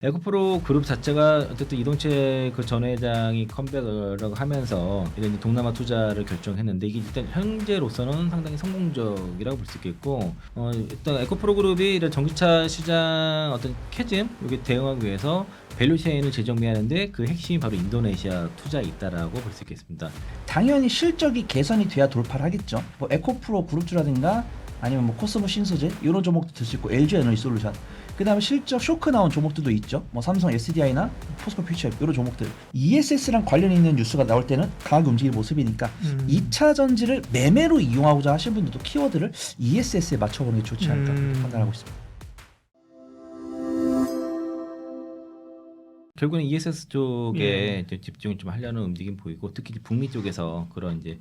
에코프로 그룹 자체가 어쨌든 이동채 그 전 회장이 컴백을 하면서 이런 동남아 투자를 결정했는데 이게 일단 현재로서는 상당히 성공적이라고 볼 수 있겠고, 일단 에코프로 그룹이 이런 전기차 시장 어떤 캐즘 여기 대응하기 위해서 밸류체인을 재정비하는데 그 핵심이 바로 인도네시아 투자에 있다라고 볼 수 있겠습니다. 당연히 실적이 개선이 돼야 돌파를 하겠죠. 뭐 에코프로 그룹주라든가 아니면 뭐 코스모 신소재 이런 종목도 들 수 있고 LG 에너지 솔루션. 그다음에 실적 쇼크 나온 종목들도 있죠. 뭐 삼성 SDI나 포스코 퓨처 이런 종목들. ESS랑 관련 있는 뉴스가 나올 때는 강하게 움직이는 모습이니까 2차 전지를 매매로 이용하고자 하시는 분들도 키워드를 ESS에 맞춰보는 게 좋지 않을까 판단하고 있습니다. 결국은 ESS 쪽에 집중을 좀 하려는 움직임 보이고, 특히 북미 쪽에서 그런 이제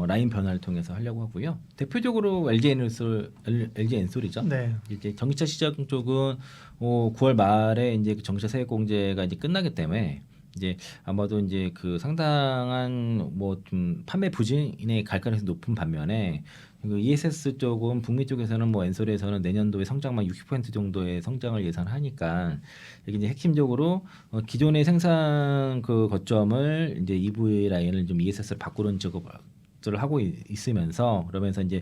라인 변화를 통해서 하려고 하고요. 대표적으로 LG 엔솔이죠. 네. 이제 전기차 시장 쪽은 9월 말에 이제 그 전기차 세액 공제가 이제 끝나기 때문에 이제 아마도 이제 그 상당한 뭐 좀 판매 부진에 갈 가능성이 높은 반면에 그 ESS 쪽은 북미 쪽에서는 뭐 엔솔에서는 내년도에 성장만 60% 정도의 성장을 예상하니까 여기 이제 핵심적으로 기존의 생산 그 거점을 이제 EV 라인을 좀 ESS를 바꾸는 작업을 하고 있으면서, 그러면서 이제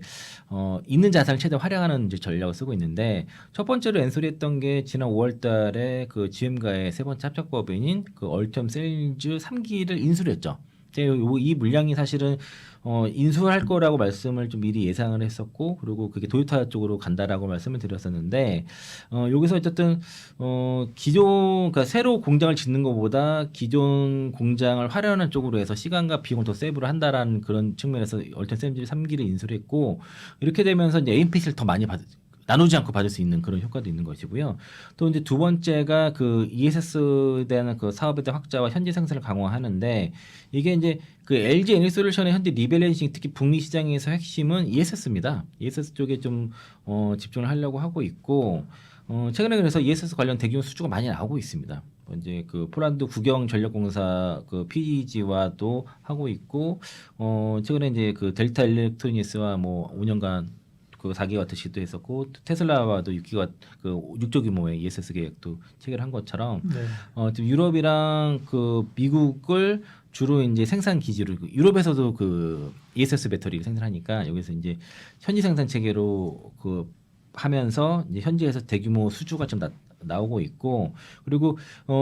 있는 자산을 최대한 활용하는 이제 전략을 쓰고 있는데, 첫 번째로 엔솔이 했던 게 지난 5월달에 그 GM과의 세 번째 합작법인인 그 얼텀 셀즈 3기를 인수를 했죠. 이 물량이 사실은 인수할 거라고 말씀을 좀 미리 예상을 했었고, 그리고 그게 도요타 쪽으로 간다라고 말씀을 드렸었는데, 여기서 어쨌든 기존 그러니까 새로 공장을 짓는 것보다 기존 공장을 활용하는 쪽으로 해서 시간과 비용을 더 세이브를 한다라는 그런 측면에서 얼턴 샘즈 3기를 인수를 했고, 이렇게 되면서 이제 AMPC를 더 많이 나누지 않고 받을 수 있는 그런 효과도 있는 것이고요. 또 이제 두 번째가 그 ESS에 대한 그 사업에 대한 확자와 현지 생산을 강화하는데, 이게 이제 그 LG 에너지솔루션의 현재 리밸런싱, 특히 북미 시장에서 핵심은 ESS입니다. ESS 쪽에 좀 집중을 하려고 하고 있고, 최근에 그래서 ESS 관련 대규모 수주가 많이 나오고 있습니다. 이제 그 포란드 국영전력공사 그 PG와도 하고 있고, 최근에 이제 그 델타 일렉트로닉스와 뭐 5년간 그 4기가와트 시도했었고, 테슬라와도 6조 규모의 ESS 계획도 체결한 것처럼, 지금 유럽이랑 그 미국을 주로 이제 생산 기지로, 유럽에서도 그 ESS 배터리를 생산하니까 여기서 이제 현지 생산 체계로 그 하면서 이제 현지에서 대규모 수주가 좀 나오고 있고, 그리고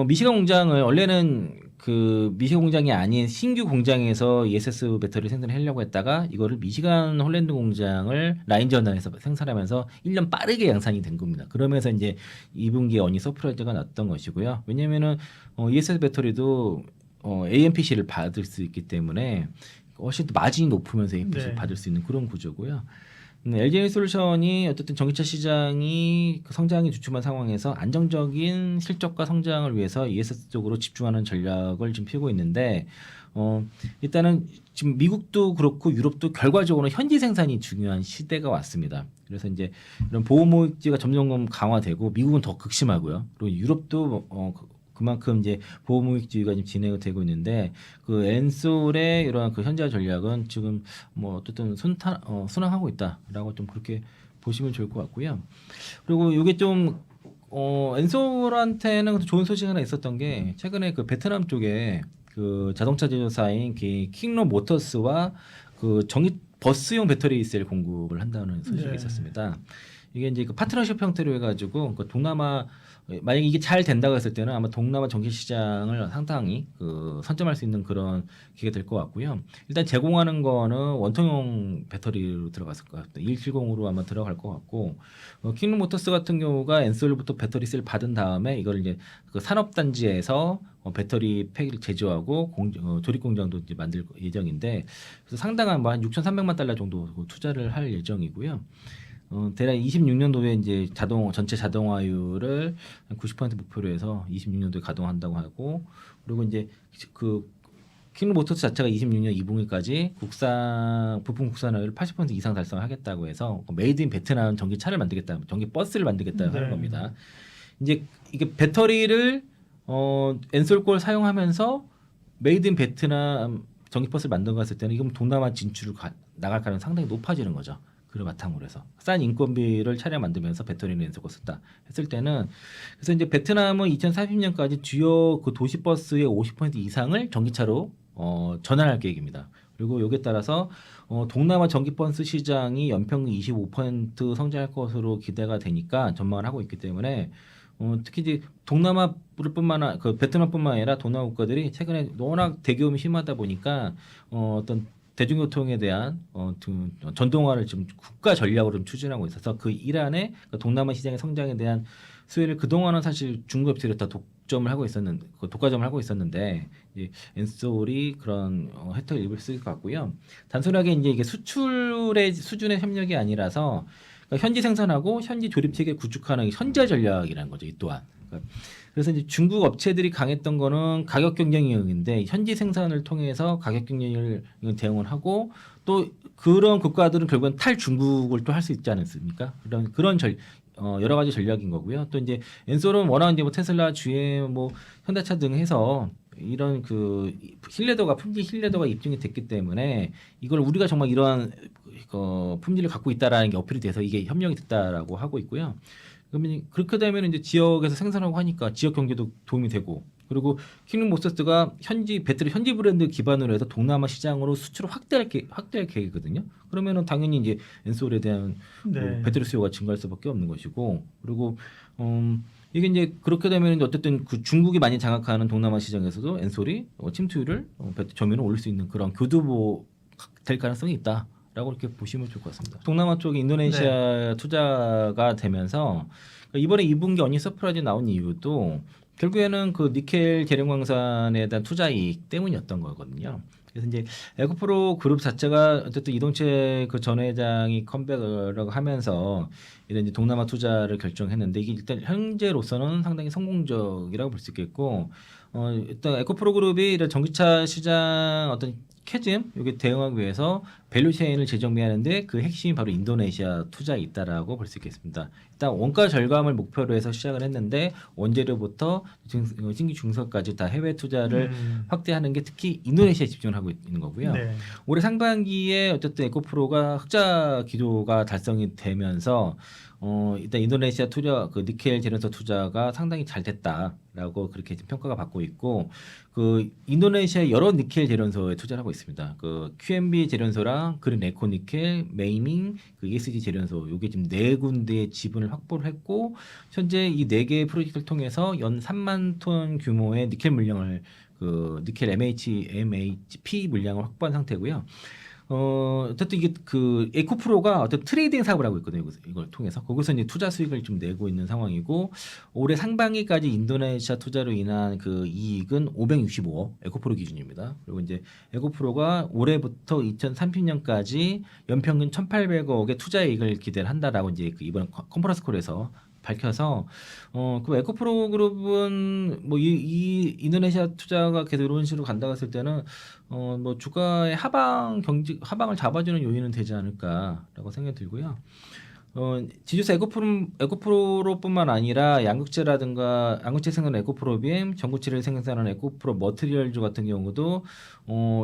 미시간 공장을 원래는 그 미시간 공장이 아닌 신규 공장에서 ESS 배터리 생산을 하려고 했다가 이거를 미시간 홀랜드 공장을 라인 전환해서 생산하면서 1년 빠르게 양산이 된 겁니다. 그러면서 이제 2분기에 어니 서프라이즈가 났던 것이고요. 왜냐면은 ESS 배터리도 AMPC를 받을 수 있기 때문에 훨씬 더 마진이 높으면서 AMPC를 받을 수 있는 그런 구조고요. LG에너지솔루션이 어쨌든 전기차 시장이 그 성장이 주춤한 상황에서 안정적인 실적과 성장을 위해서 ESS 쪽으로 집중하는 전략을 지금 펴고 있는데, 일단은 지금 미국도 그렇고 유럽도 결과적으로 현지 생산이 중요한 시대가 왔습니다. 그래서 이제 이런 보호무역지가 점점 강화되고, 미국은 더 극심하고요. 그리고 유럽도 그만큼 이제 보호무역주의가 지금 진행되고 있는데, 그 엔솔의 이러한 그 현재 전략은 지금 뭐 어쨌든 순항하고 있다라고 좀 그렇게 보시면 좋을 것 같고요. 그리고 이게 좀 엔솔한테는 좋은 소식 하나 있었던 게, 최근에 그 베트남 쪽에 그 자동차 제조사인 킹로 모터스와 그 전기 버스용 배터리 셀 공급을 한다는 소식이 있었습니다. 이게 이제 그 파트너십 형태로 해가지고 그 동남아, 만약에 이게 잘 된다고 했을 때는 아마 동남아 전기 시장을 상당히 그 선점할 수 있는 그런 기회가 될 것 같고요. 일단 제공하는 거는 원통형 배터리로 들어갔을 것 같아요. 2170으로 아마 들어갈 것 같고, 킹로 모터스 같은 경우가 엔솔부터 배터리 셀 받은 다음에 이걸 이제 그 산업단지에서 배터리 팩을 제조하고 조립 공장도 이제 만들 예정인데, 그래서 상당한 뭐 한 6,300만 달러 정도 투자를 할 예정이고요. 대략 26년도에 이제 전체 자동화율을 90% 목표로 해서 26년도에 가동한다고 하고, 그리고 이제 그 킹로 모터스 자체가 26년 2분기까지 부품 국산화율 80% 이상 달성하겠다고 해서 메이드 인 베트남 전기차를 만들겠다, 전기 버스를 만들겠다 하는 겁니다. 이제 이게 배터리를 엔솔 걸 사용하면서 메이드 인 베트남 전기 버스를 만든 거 했을 때는 이건 동남아 진출을 나갈 가능성이 상당히 높아지는 거죠. 그를 바탕으로 해서 싼 인건비를 차량 만들면서 배터리는 엔소가 썼다 했을 때는 그래서 이제 베트남은 2040년까지 주요 그 도시 버스의 50% 이상을 전기차로 전환할 계획입니다. 그리고 여기에 따라서 동남아 전기 버스 시장이 연평균 25% 성장할 것으로 기대가 되니까 전망을 하고 있기 때문에 특히 이제 동남아뿐만 그 베트남뿐만 아니라 동남아 국가들이 최근에 워낙 대기오염이 심하다 보니까 어떤 대중교통에 대한 전동화를 지금 국가 전략으로 좀 추진하고 있어서 그 일환의 그 동남아 시장의 성장에 대한 수혜를 그동안은 사실 중국 업체들이 다 독점을 하고 있었는데 독과점을 하고 있었는데 이제 엔솔이 그런 혜택을 입을 수 있을 것 같고요. 단순하게 이제 이게 수출의 수준의 협력이 아니라서 그러니까 현지 생산하고 현지 조립 체계 구축하는 현지 전략이라는 거죠. 이 또한. 그래서 이제 중국 업체들이 강했던 거는 가격 경쟁력인데 현지 생산을 통해서 가격 경쟁을 대응을 하고 또 그런 국가들은 결국은 탈중국을 또 할 수 있지 않습니까? 그런 여러 가지 전략인 거고요. 또 이제 엔솔은 워낙 이제 뭐 테슬라, GM, 뭐 현대차 등 해서 이런 그 품질 신뢰도가 입증이 됐기 때문에 이걸 우리가 정말 이러한 품질을 갖고 있다라는 게 어필이 돼서 이게 협력이 됐다라고 하고 있고요. 그러면 그렇게 되면 이제 지역에서 생산하고 하니까 지역 경제도 도움이 되고 그리고 킹링 모터스가 배터리 현지 브랜드 기반으로 해서 동남아 시장으로 수출을 확대할 계획이거든요. 그러면은 당연히 이제 엔솔에 대한 뭐 배터리 수요가 증가할 수밖에 없는 것이고 그리고 이게 이제 그렇게 되면 이제 어쨌든 그 중국이 많이 장악하는 동남아 시장에서도 엔솔이 침투율을 점유율을 올릴 수 있는 그런 교두보 될 가능성이 있다. 라고 이렇게 보시면 좋을 것 같습니다. 동남아 쪽에 인도네시아 투자가 되면서 이번에 2분기 어닝 서프라이즈 나온 이유도 결국에는 그 니켈 계룡광산에 대한 투자 이익 때문이었던 거거든요. 그래서 이제 에코프로 그룹 자체가 어쨌든 이동채 그 전 회장이 컴백을 하면서 이런 이제 동남아 투자를 결정했는데 이게 일단 현재로서는 상당히 성공적이라고 볼 수 있겠고 일단 에코프로 그룹이 이런 전기차 시장 어떤 캐즘 여기 대응하기 위해서 밸류체인을 재정비하는데 그 핵심이 바로 인도네시아 투자에 있다라고 볼 수 있겠습니다. 일단 원가 절감을 목표로 해서 시작을 했는데 원재료부터 신규 중소까지 다 해외 투자를 확대하는 게 특히 인도네시아에 집중을 하고 있는 거고요. 네. 올해 상반기에 어쨌든 에코프로가 흑자 기조가 달성이 되면서 일단 인도네시아 투자 그 니켈 제련소 투자가 상당히 잘 됐다라고 그렇게 평가가 받고 있고 그 인도네시아 여러 니켈 제련소에 투자를 하고 있습니다. 그 QMB 제련소랑 그린 에코 니켈, 메이밍, 그 ESG 제련소 요게 지금 4군데의 지분을 확보를 했고 현재 이 4개의 프로젝트를 통해서 연 3만 톤 규모의 니켈 물량을 그 니켈 MHP 물량을 확보한 상태고요. 어쨌든 이게 그 에코프로가 어떤 트레이딩 사업을 하고 있거든요. 이걸 통해서 거기서 이제 투자 수익을 좀 내고 있는 상황이고 올해 상반기까지 인도네시아 투자로 인한 그 이익은 565억 에코프로 기준입니다. 그리고 이제 에코프로가 올해부터 2030년까지 연평균 1,800억의 투자 이익을 기대를 한다라고 이제 그 이번 컨퍼런스 콜에서 밝혀서 그 에코프로 그룹은 뭐 이 인도네시아 투자가 계속 이런 식으로 간다고 했을 때는 뭐 주가의 하방을 잡아주는 요인은 되지 않을까라고 생각이 들고요. 지주사 에코프로뿐만 아니라 양극재 생산하는 에코프로비엠, 전구체를 생산하는 에코프로 머티리얼즈 같은 경우도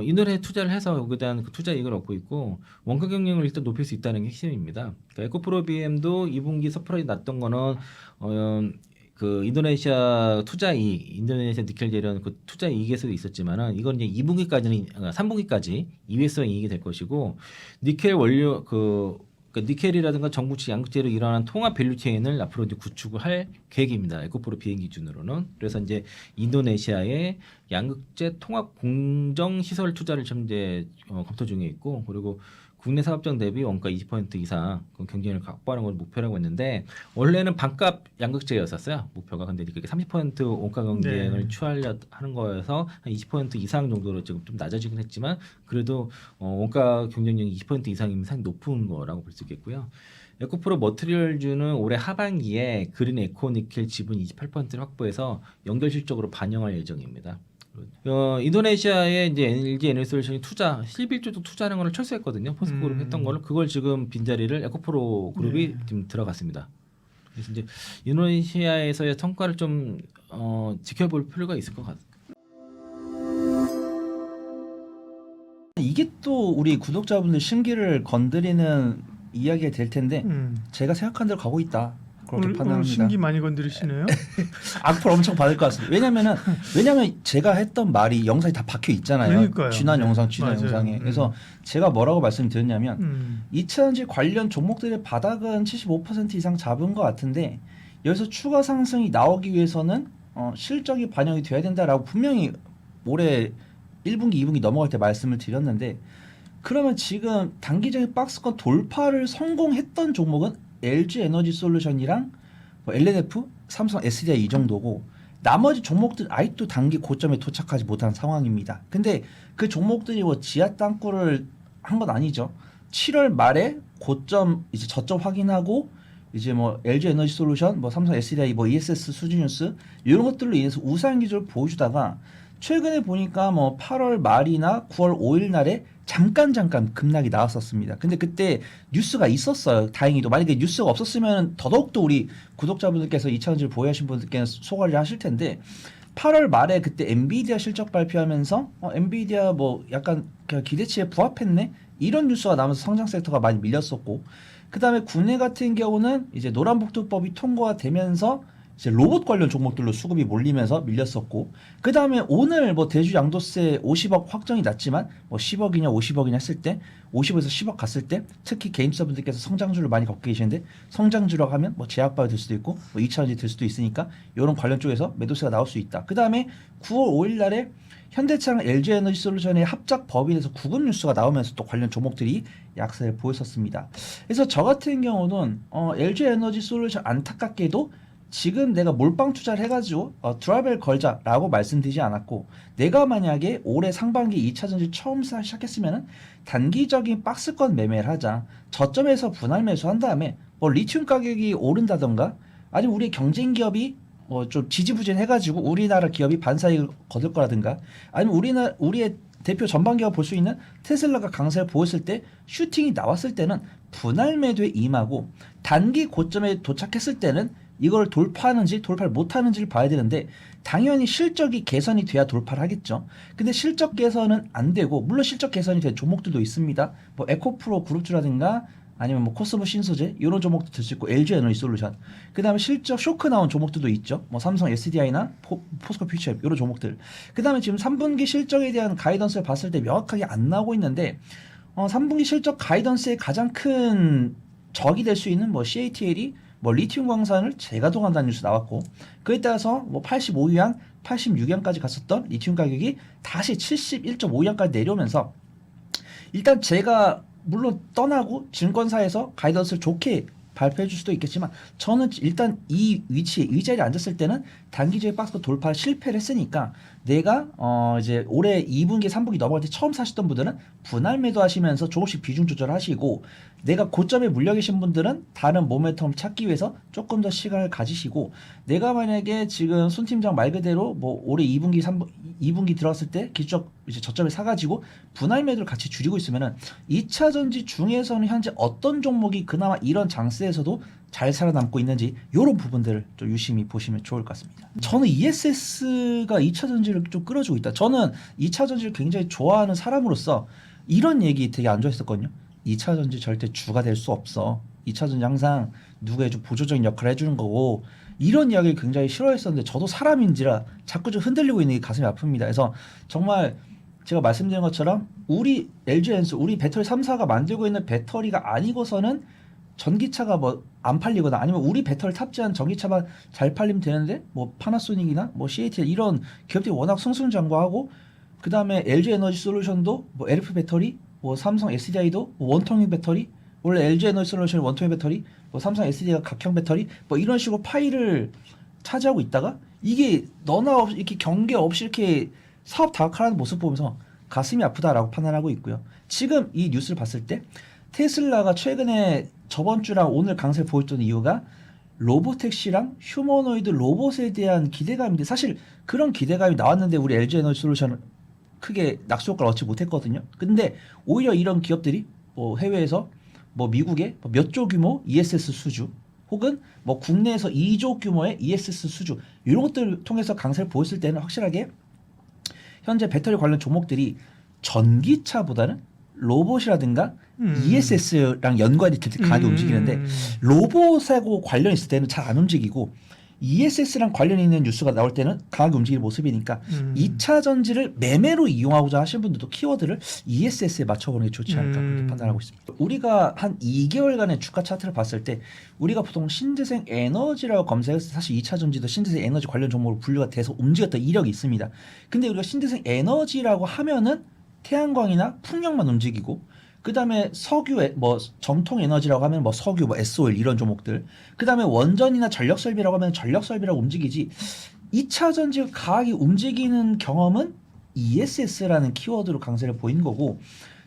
인도네시아에 투자를 해서 여기에 대한 그 투자 이익을 얻고 있고 원가 경쟁을 일단 높일 수 있다는 게 핵심입니다. 그러니까 에코프로비엠도 2분기 서프라이즈 났던 거는 그 인도네시아 니켈 재련 그 투자 이익에서도 있었지만은 이건 이제 3분기까지 2회성 이익이 될 것이고 니켈 원료 니켈이라든가 전구체, 양극재로 일어나는 통합 밸류체인을 앞으로 이제 구축을 할 계획입니다. 에코프로 비행 기준으로는. 그래서 이제 인도네시아의 양극재 통합 공정 시설 투자를 지금 이제 검토 중에 있고 그리고 국내 사업장 대비 원가 20% 이상 경쟁력을 확보하는 걸 목표로 하고 있는데 원래는 반값 양극재였었어요 목표가. 근데 이렇게 30% 원가 경쟁을 취하려 하는 거여서 한 20% 이상 정도로 지금 좀 낮아지긴 했지만 그래도 원가 경쟁력이 20% 이상이면 상당히 높은 거라고 볼 수 있겠고요. 에코프로 머티리얼즈는 올해 하반기에 그린 에코 니켈 지분 28%를 확보해서 연결 실적으로 반영할 예정입니다. 인도네시아에 이제 LG 에너지솔루션이 11조도 투자하는 걸 철수했거든요. 포스코그룹 했던 거를 그걸 지금 빈자리를 에코프로 그룹이 지금 들어갔습니다. 그래서 이제 인도네시아에서의 성과를 좀 지켜볼 필요가 있을 것 같아요. 이게 또 우리 구독자분들 심기를 건드리는 이야기가 될 텐데 제가 생각한 대로 가고 있다. 그렇게 오늘 판단합니다. 신기 많이 건드리시네요. 악플 엄청 받을 것 같습니다. 왜냐면 제가 했던 말이 영상이 다 박혀 있잖아요. 그러니까요. 지난 네. 영상, 지난 맞아요. 영상에. 그래서 제가 뭐라고 말씀드렸냐면 2차전지 관련 종목들의 바닥은 75% 이상 잡은 것 같은데 여기서 추가 상승이 나오기 위해서는 실적이 반영이 돼야 된다라고 분명히 올해 1분기, 2분기 넘어갈 때 말씀을 드렸는데 그러면 지금 단기적인 박스권 돌파를 성공했던 종목은 LG 에너지 솔루션이랑 뭐 LNF, 삼성 SDI 이 정도고 나머지 종목들 아직도 단기 고점에 도착하지 못한 상황입니다. 근데 그 종목들이 뭐 지하 땅굴을 한 건 아니죠. 7월 말에 고점 이제 저점 확인하고 이제 뭐 LG 에너지 솔루션, 뭐 삼성 SDI, 뭐 ESS 수지뉴스 이런 것들로 인해서 우상 기조를 보여주다가 최근에 보니까 뭐 8월 말이나 9월 5일 날에 잠깐 급락이 나왔었습니다. 근데 그때 뉴스가 있었어요. 다행히도. 만약에 뉴스가 없었으면 더더욱더 우리 구독자분들께서 2차전지를 보유하신 분들께는 소가리를 하실 텐데 8월 말에 그때 엔비디아 실적 발표하면서 엔비디아 뭐 약간 기대치에 부합했네 이런 뉴스가 나오면서 성장 섹터가 많이 밀렸었고 그 다음에 국내 같은 경우는 이제 노란복두법이 통과가 되면서 이제 로봇 관련 종목들로 수급이 몰리면서 밀렸었고 그 다음에 오늘 뭐 대주 양도세 50억 확정이 났지만 뭐 10억이냐 50억이냐 했을 때 50에서 10억 갔을 때 특히 개인투자분들께서 성장주를 많이 갖고 계시는데 성장주라고 하면 뭐 제약바이오 될 수도 있고 뭐 2차전지 될 수도 있으니까 이런 관련 쪽에서 매도세가 나올 수 있다. 그 다음에 9월 5일 날에 현대차랑 LG에너지 솔루션의 합작 법인에서 구급 뉴스가 나오면서 또 관련 종목들이 약세를 보였었습니다. 그래서 저 같은 경우는 LG에너지 솔루션 안타깝게도 지금 내가 몰빵 투자를 해가지고 드라벨 걸자라고 말씀드리지 않았고 내가 만약에 올해 상반기 2차전지 처음 시작했으면 단기적인 박스권 매매를 하자 저점에서 분할 매수한 다음에 뭐 리튬 가격이 오른다던가 아니면 우리 경쟁 기업이 좀 지지부진해가지고 우리나라 기업이 반사이익을 거둘 거라든가 아니면 우리의 대표 전방 기업 볼 수 있는 테슬라가 강세를 보였을 때 슈팅이 나왔을 때는 분할 매도에 임하고 단기 고점에 도착했을 때는 이걸 돌파하는지 돌파를 못하는지를 봐야 되는데 당연히 실적이 개선이 돼야 돌파를 하겠죠. 근데 실적 개선은 안 되고 물론 실적 개선이 된 종목들도 있습니다. 뭐 에코프로 그룹주라든가 아니면 뭐 코스모 신소재 이런 종목도 들 수 있고 LG 에너지 솔루션 그 다음에 실적 쇼크 나온 종목들도 있죠. 뭐 삼성 SDI나 포스코 퓨처앱 이런 종목들 그 다음에 지금 3분기 실적에 대한 가이던스를 봤을 때 명확하게 안 나오고 있는데 3분기 실적 가이던스의 가장 큰 적이 될 수 있는 뭐 CATL이 뭐 리튬 광산을 재가동한다는 뉴스 나왔고 그에 따라서 뭐 85위안, 86위안까지 갔었던 리튬 가격이 다시 71.5위안까지 내려오면서 일단 제가 물론 떠나고 증권사에서 가이던스를 좋게 발표해 줄 수도 있겠지만 저는 일단 이 위치에 이 자리에 앉았을 때는 단기적인 박스 돌파 실패를 했으니까 내가 이제 올해 2분기 3분기 넘어갈 때 처음 사셨던 분들은 분할 매도 하시면서 조금씩 비중 조절하시고 내가 고점에 물려 계신 분들은 다른 모멘텀 찾기 위해서 조금 더 시간을 가지시고 내가 만약에 지금 손 팀장 말 그대로 뭐 올해 2분기 2분기 들어갔을 때 기적 이제 저점에 사가지고 분할 매도를 같이 줄이고 있으면은 2차 전지 중에서는 현재 어떤 종목이 그나마 이런 장세에서도 잘 살아남고 있는지 이런 부분들을 좀 유심히 보시면 좋을 것 같습니다. 저는 ESS가 2차 전지를 좀 끌어주고 있다. 저는 2차 전지를 굉장히 좋아하는 사람으로서 이런 얘기 되게 안 좋아했었거든요. 2차 전지 절대 주가 될 수 없어. 2차 전지 항상 누구의 좀 보조적인 역할을 해주는 거고 이런 이야기를 굉장히 싫어했었는데 저도 사람인지라 자꾸 좀 흔들리고 있는 게 가슴이 아픕니다. 그래서 정말 제가 말씀드린 것처럼 우리 LG 엔솔 우리 배터리 3사가 만들고 있는 배터리가 아니고서는 전기차가 뭐 안 팔리거나 아니면 우리 배터리 탑재한 전기차만 잘 팔리면 되는데 뭐 파나소닉이나 뭐 CATL 이런 기업들이 워낙 승승장구하고 그 다음에 LG 에너지 솔루션도 뭐 LF 배터리 뭐 삼성 SDI도 뭐 원통형 배터리 원래 LG 에너지 솔루션 원통형 배터리 뭐 삼성 SDI가 각형 배터리 뭐 이런 식으로 파일을 차지하고 있다가 이게 너나 없이 이렇게 경계 없이 이렇게 사업 다각화하는 모습 보면서 가슴이 아프다라고 판단하고 있고요. 지금 이 뉴스를 봤을 때 테슬라가 최근에 저번 주랑 오늘 강세를 보였던 이유가 로보택시랑 휴머노이드 로봇에 대한 기대감인데 사실 그런 기대감이 나왔는데 우리 LG 에너지 솔루션은 크게 낙수 효과를 얻지 못했거든요. 근데 오히려 이런 기업들이 뭐 해외에서 뭐 미국의 몇 조 규모 ESS 수주 혹은 뭐 국내에서 2조 규모의 ESS 수주 이런 것들을 통해서 강세를 보였을 때는 확실하게 현재 배터리 관련 종목들이 전기차보다는 로봇이라든가 ESS랑 연관이 될 때 강하게 움직이는데 로봇하고 관련 있을 때는 잘 안 움직이고 ESS랑 관련 있는 뉴스가 나올 때는 강하게 움직이는 모습이니까 2차 전지를 매매로 이용하고자 하시는 분들도 키워드를 ESS에 맞춰보는 게 좋지 않을까 그렇게 판단하고 있습니다. 우리가 한 2개월간의 주가 차트를 봤을 때 우리가 보통 신재생 에너지라고 검색했을 때 사실 2차 전지도 신재생 에너지 관련 종목으로 분류가 돼서 움직였던 이력이 있습니다. 근데 우리가 신재생 에너지라고 하면은 태양광이나 풍력만 움직이고 그 다음에 석유, 뭐 정통 에너지라고 하면 뭐 석유, 뭐 S-오일 이런 종목들. 그 다음에 원전이나 전력 설비라고 하면 전력 설비라고 움직이지. 2차 전지가 강하게 움직이는 경험은 ESS라는 키워드로 강세를 보인 거고,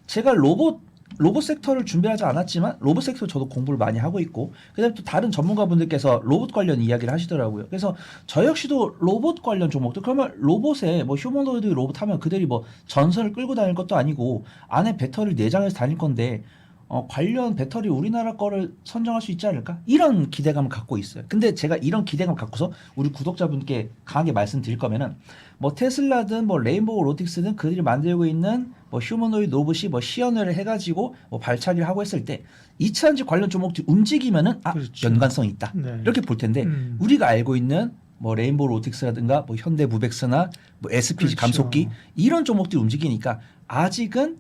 제가 로봇 섹터를 준비하지 않았지만 로봇 섹터 저도 공부를 많이 하고 있고, 그다음에 또 다른 전문가분들께서 로봇 관련 이야기를 하시더라고요. 그래서 저 역시도 로봇 관련 종목들, 그러면 로봇에 뭐 휴머노이드 로봇 하면 그들이 뭐 전선을 끌고 다닐 것도 아니고 안에 배터리를 내장해서 다닐 건데 관련 배터리 우리나라 거를 선정할 수 있지 않을까? 이런 기대감을 갖고 있어요. 근데 제가 이런 기대감 갖고서 우리 구독자분께 강하게 말씀드릴 거면은 뭐 테슬라든 뭐 레인보우 로틱스든 그들이 만들고 있는 뭐 휴머노이드 로봇이 뭐 시연을 해가지고 뭐 발차기를 하고 했을 때 2차 전지 관련 종목들이 움직이면은 아 그렇죠. 연관성이 있다 네. 이렇게 볼 텐데 우리가 알고 있는 뭐 레인보우 로틱스라든가 뭐 현대무벡스나 뭐 SPG 그렇죠. 감속기 이런 종목들이 움직이니까 아직은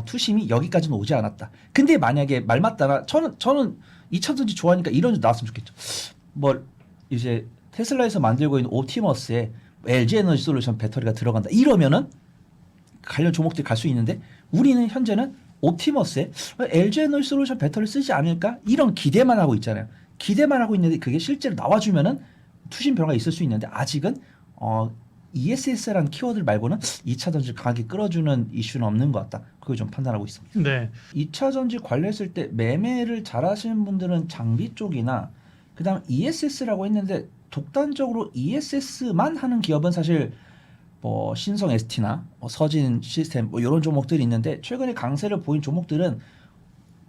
투심이 여기까지는 오지 않았다. 근데 만약에 말 맞다나 저는 2차 전지 좋아하니까 이런 줄 나왔으면 좋겠죠. 뭐 이제 테슬라에서 만들고 있는 옵티머스에 LG 에너지 솔루션 배터리가 들어간다. 이러면은 관련 종목들이 갈 수 있는데 우리는 현재는 옵티머스에 LG 에너지 솔루션 배터리 쓰지 않을까? 이런 기대만 하고 있잖아요. 기대만 하고 있는데 그게 실제로 나와주면은 투심 변화가 있을 수 있는데 아직은 ESS라는 키워드 말고는 2차 전지 강하게 끌어주는 이슈는 없는 것 같다. 그걸 좀 판단하고 있습니다. 네. 2차 전지 관련했을 때 매매를 잘하시는 분들은 장비 쪽이나 그다음 ESS라고 했는데 독단적으로 ESS만 하는 기업은 사실 뭐 신성 ST나 뭐 서진 시스템 뭐 이런 종목들이 있는데 최근에 강세를 보인 종목들은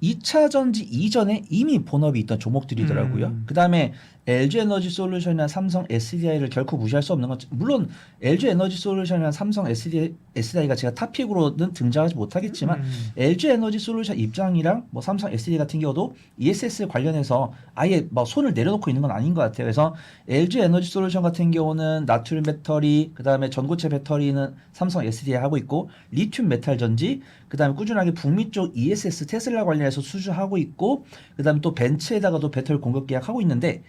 2차 전지 이전에 이미 본업이 있던 종목들이더라고요. 그다음에 LG 에너지 솔루션이나 삼성 SDI를 결코 무시할 수 없는 건 물론 LG 에너지 솔루션이나 삼성 SDI가 제가 탑픽으로는 등장하지 못하겠지만 LG 에너지 솔루션 입장이랑 뭐 삼성 SDI 같은 경우도 ESS 관련해서 아예 뭐 손을 내려놓고 있는 건 아닌 것 같아요. 그래서 LG 에너지 솔루션 같은 경우는 나트륨 배터리, 그다음에 전고체 배터리는 삼성 SDI 하고 있고 리튬 메탈 전지, 그다음에 꾸준하게 북미 쪽 ESS 테슬라 관련해서 수주하고 있고 그다음에 또 벤츠에다가도 배터리 공급 계약하고 있는데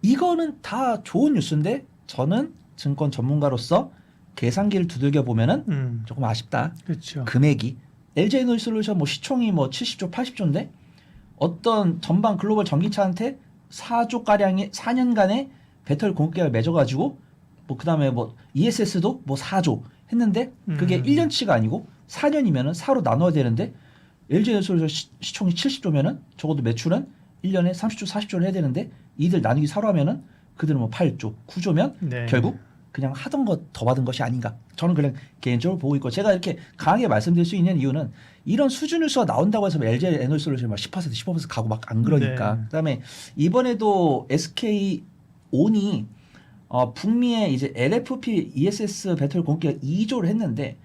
이거는 다 좋은 뉴스인데 저는 증권 전문가로서 계산기를 두들겨 보면은 조금 아쉽다. 그렇죠. 금액이 LG 에너지 솔루션 뭐 시총이 뭐 70조 80조인데 어떤 전방 글로벌 전기차한테 4조 가량의 4년간의 배터리 공급 계약을 맺어가지고 뭐 그다음에 뭐 ESS도 뭐 4조 했는데 그게 1년치가 아니고 4년이면은 4로 나눠야 되는데 LG 에너지 솔루션 시총이 70조면은 적어도 매출은 1년에 30조 40조를 해야 되는데 이들 나누기 4로 하면은 그들은 뭐 8조 9조면 네. 결국 그냥 하던 것 더 받은 것이 아닌가 저는 그냥 개인적으로 보고 있고 제가 이렇게 강하게 말씀드릴 수 있는 이유는 이런 수준 뉴스가 나온다고 해서 LG 에너지 솔루션이 막 10% 15% 가고 막 안 그러니까 네. 그다음에 이번에도 SK 온이 북미의 이제 LFP ESS 배터리 공급기가 2조를 했는데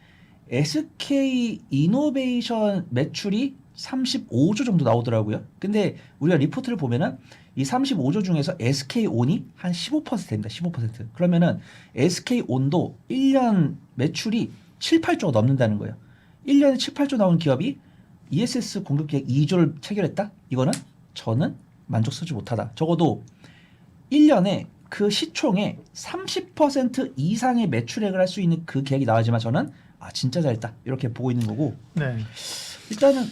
SK 이노베이션 매출이 35조 정도 나오더라고요. 근데 우리가 리포트를 보면은 이 35조 중에서 SK온이 한 15% 됩니다. 15%. 그러면은 SK온도 1년 매출이 7, 8조가 넘는다는 거예요. 1년에 7, 8조 나오는 기업이 ESS 공급 계획 2조를 체결했다? 이거는 저는 만족스럽지 못하다. 적어도 1년에 그 시총의 30% 이상의 매출액을 할 수 있는 그 계획이 나와야지만 저는 아 진짜 잘했다 이렇게 보고 있는 거고 네. 일단은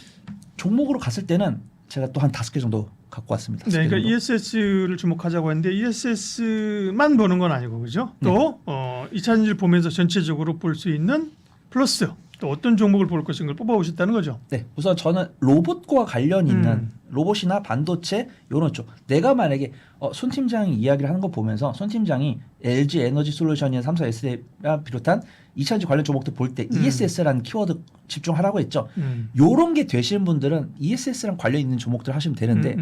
종목으로 갔을 때는 제가 또 한 5개 정도 갖고 왔습니다. 네, 그러니까 ESS를 주목하자고 했는데 ESS만 보는 건 아니고 그죠? 또 2차 전지를 보면서 전체적으로 볼 수 있는 플러스 또 어떤 종목을 볼 것인가를 뽑아오셨다는 거죠? 네, 우선 저는 로봇과 관련 있는 로봇이나 반도체 이런 쪽. 내가 만약에 손 팀장이 이야기를 하는 거 보면서 손 팀장이 LG 에너지 솔루션이나 삼성 SDI와 비롯한 2차전지 관련 종목들 볼 때 ESS라는 키워드 집중하라고 했죠. 요런 게 되시는 분들은 ESS랑 관련 있는 종목들 하시면 되는데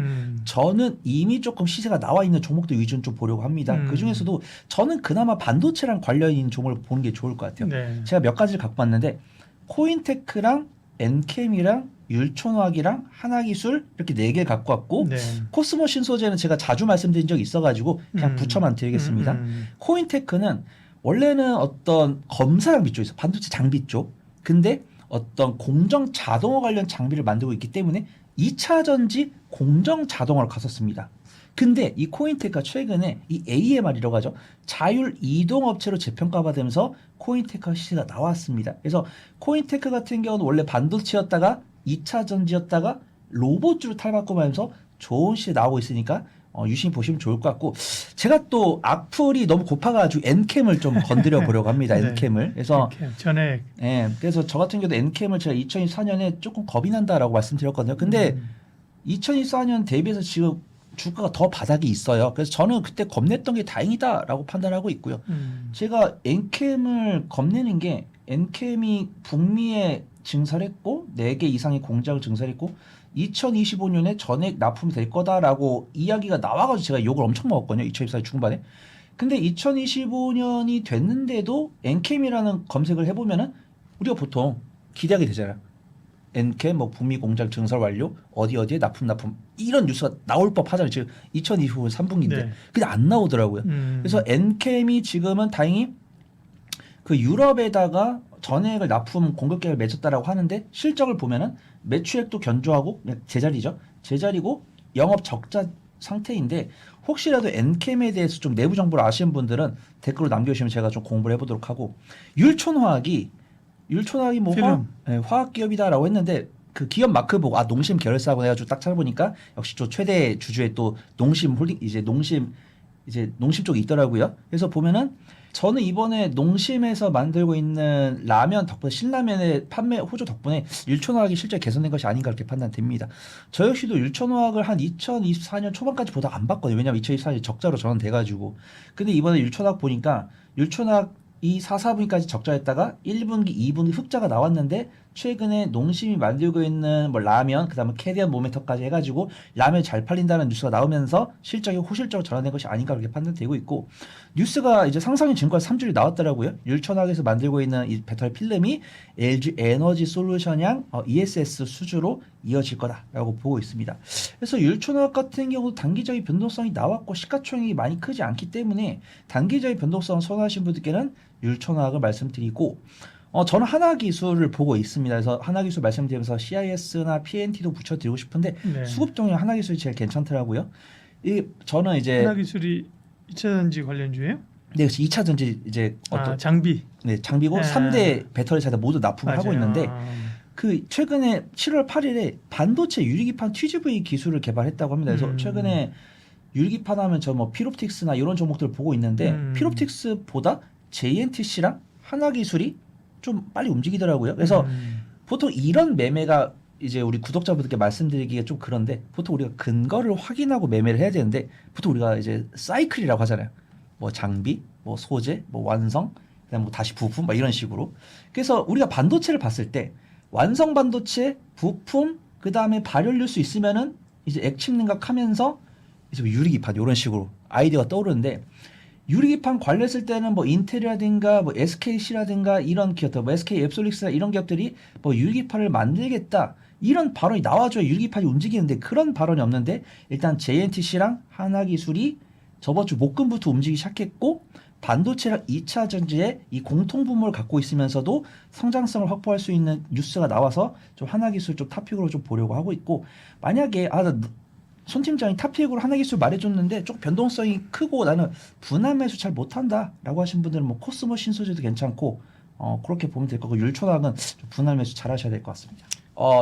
저는 이미 조금 시세가 나와 있는 종목들 위주는 좀 보려고 합니다. 그 중에서도 저는 그나마 반도체랑 관련 있는 종목을 보는 게 좋을 것 같아요. 네. 제가 몇 가지를 갖고 왔는데 코인테크랑 엔캠이랑 율촌화학이랑 하나기술 이렇게 4개 갖고 왔고 네. 코스모 신소재는 제가 자주 말씀드린 적이 있어가지고 그냥 붙여만 드리겠습니다. 코인테크는 원래는 어떤 검사 장비 쪽에서 반도체 장비 쪽, 근데 어떤 공정 자동화 관련 장비를 만들고 있기 때문에 2차 전지 공정 자동화를 갔었습니다. 근데 이 코인테크가 최근에 이 AMR이라고 하죠. 자율 이동 업체로 재평가받으면서 코인테크가 시세가 나왔습니다. 그래서 코인테크 같은 경우는 원래 반도체였다가 2차 전지였다가 로봇주로 탈바꿈하면서 좋은 시세 나오고 있으니까 유심히 보시면 좋을 것 같고, 제가 또 악플이 너무 고파가지고 엔캠을 좀 건드려 보려고 합니다. 네. 엔캠을. 그래서 전액. 예, 그래서 저 같은 경우도 엔캠을 제가 2024년에 조금 겁이 난다라고 말씀드렸거든요. 근데 2024년 대비해서 지금 주가가 더 바닥이 있어요. 그래서 저는 그때 겁냈던 게 다행이다라고 판단하고 있고요. 제가 엔캠을 겁내는 게 엔캠이 북미에 증설했고 4개 이상의 공장을 증설했고 2025년에 전액 납품이 될 거다라고 이야기가 나와가지고 제가 욕을 엄청 먹었거든요. 2024년 중반에. 근데 2025년이 됐는데도 엔캠이라는 검색을 해보면은 우리가 보통 기대하게 되잖아요. 엔캠 뭐 북미 공장 증설 완료 어디에 납품 이런 뉴스가 나올 법하잖아요. 지금 2025년 3분기인데 네. 근데 안 나오더라고요. 그래서 엔캠이 지금은 다행히 그 유럽에다가 전액을 납품 공급 계획을 맺었다라고 하는데 실적을 보면은 매출액도 견조하고 제자리죠. 제자리고 영업 적자 상태인데 혹시라도 엔캠에 대해서 좀 내부 정보를 아시는 분들은 댓글로 남겨주시면 제가 좀 공부를 해보도록 하고, 율촌화학이 뭐 화학 기업이다라고 했는데 그 기업 마크 보고 농심 계열사고 해가지고 딱 찾아보니까 역시 또 최대 주주의 또 농심 홀딩 농심 쪽이 있더라고요. 그래서 보면은 저는 이번에 농심에서 만들고 있는 라면 덕분에 신라면의 판매 호조 덕분에 율촌화학이 실제 개선된 것이 아닌가 그렇게 판단됩니다. 저 역시도 율촌화학을 한 2024년 초반까지 보다 안 봤거든요. 왜냐면 2024년 적자로 전환돼가지고. 근데 이번에 율촌화학 보니까 율촌화학 이 4, 4분기까지 적자였다가 1분기, 2분기 흑자가 나왔는데 최근에 농심이 만들고 있는 뭐 라면, 그다음에 캐리어 모멘터까지 해가지고 라면이 잘 팔린다는 뉴스가 나오면서 실적이 호실적으로 전환된 것이 아닌가 그렇게 판단되고 있고, 뉴스가 이제 상상인 증권 3줄이 나왔더라고요. 율촌학에서 만들고 있는 이 배터리 필름이 LG 에너지 솔루션양 ESS 수주로 이어질 거다라고 보고 있습니다. 그래서 율촌학 같은 경우도 단기적인 변동성이 나왔고 시가총액이 많이 크지 않기 때문에 단기적인 변동성을 선호하시는 분들께는 율촌학을 말씀드리고, 저는 하나기술을 보고 있습니다. 그래서 하나기술 말씀드리면서 CIS나 PNT도 붙여드리고 싶은데 네. 수급 종류 하나기술이 제일 괜찮더라고요. 저는 이제 하나기술이 2차 전지 관련주예요? 네, 그래서 2차 전지 이제 장비. 네, 장비고 네. 3대 배터리 차들 모두 납품을 하고 맞아요. 있는데 그 최근에 7월 8일에 반도체 유리기판 TGV 기술을 개발했다고 합니다. 그래서 최근에 유리기판 하면 저 뭐 피롭틱스나 이런 종목들을 보고 있는데 피롭틱스보다 JNTC랑 하나기술이 좀 빨리 움직이더라고요. 그래서 보통 이런 매매가 이제 우리 구독자분들께 말씀드리기가 좀 그런데 보통 우리가 근거를 확인하고 매매를 해야 되는데 보통 우리가 이제 사이클이라고 하잖아요. 뭐 장비, 뭐 소재, 뭐 완성, 그다음 뭐 다시 부품, 막 이런 식으로. 그래서 우리가 반도체를 봤을 때 완성 반도체, 부품, 그다음에 발열릴 수 있으면은 이제 액침 능각하면서 이제 뭐 유리기판 이런 식으로 아이디어가 떠오르는데, 유리기판 관련했을 때는 뭐 인텔이라든가 뭐 SKC라든가 이런 기업들, 뭐 SK 앱솔릭스나 이런 기업들이 뭐 유리기판을 만들겠다 이런 발언이 나와줘야 유리기판이 움직이는데 그런 발언이 없는데, 일단 JNTC랑 하나기술이 저번 주 목금부터 움직이기 시작했고 반도체랑 2차 전지의 이 공통 분모를 갖고 있으면서도 성장성을 확보할 수 있는 뉴스가 나와서 좀 하나기술 좀 탑픽으로 좀 보려고 하고 있고, 만약에 손 팀장이 탑픽으로 하나기술 말해줬는데 좀 변동성이 크고 나는 분할 매수 잘 못한다라고 하신 분들은 뭐 코스모 신소재도 괜찮고 그렇게 보면 될 거고, 율촌학은 좀 분할 매수 잘 하셔야 될 것 같습니다.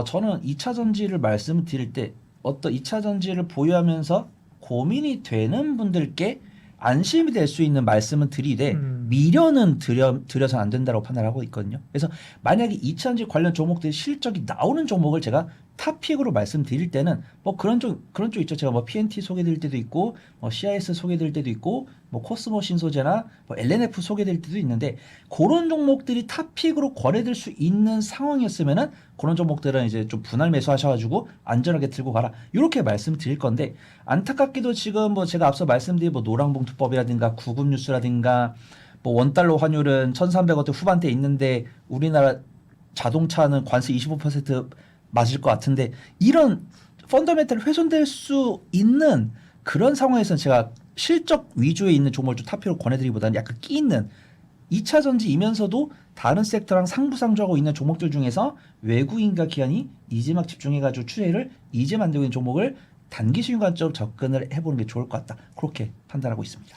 저는 2차 전지를 말씀을 드릴 때 어떤 2차 전지를 보유하면서 고민이 되는 분들께 안심이 될 수 있는 말씀은 드리되 미련은 들여서 안 된다고 판단하고 있거든요. 그래서 만약에 2차 전지 관련 종목들 실적이 나오는 종목을 제가 탑픽으로 말씀드릴 때는 뭐 그런 쪽 있죠. 제가 뭐 PNT 소개드릴 때도 있고 뭐 CIS 소개드릴 때도 있고 뭐 코스모 신소재나 뭐 LNF 소개드릴 때도 있는데, 그런 종목들이 탑픽으로 거래될 수 있는 상황이었으면은 그런 종목들은 이제 좀 분할 매수하셔가지고 안전하게 들고 가라 이렇게 말씀드릴 건데, 안타깝게도 지금 뭐 제가 앞서 말씀드린 뭐 노랑봉투법이라든가 구급뉴스라든가 뭐 원달러 환율은 1,300원대 후반대에 있는데 우리나라 자동차는 관세 25% 맞을 것 같은데 이런 펀더멘탈이 훼손될 수 있는 그런 상황에서는 제가 실적 위주에 있는 종목을 좀 타피로 권해드리기보다는 약간 끼 있는 2차 전지이면서도 다른 섹터랑 상부상조하고 있는 종목들 중에서 외국인과 기관이 이제막 집중해가지고 추세를 이제 만들고 있는 종목을 단기 수익 관점 접근을 해보는 게 좋을 것 같다. 그렇게 판단하고 있습니다.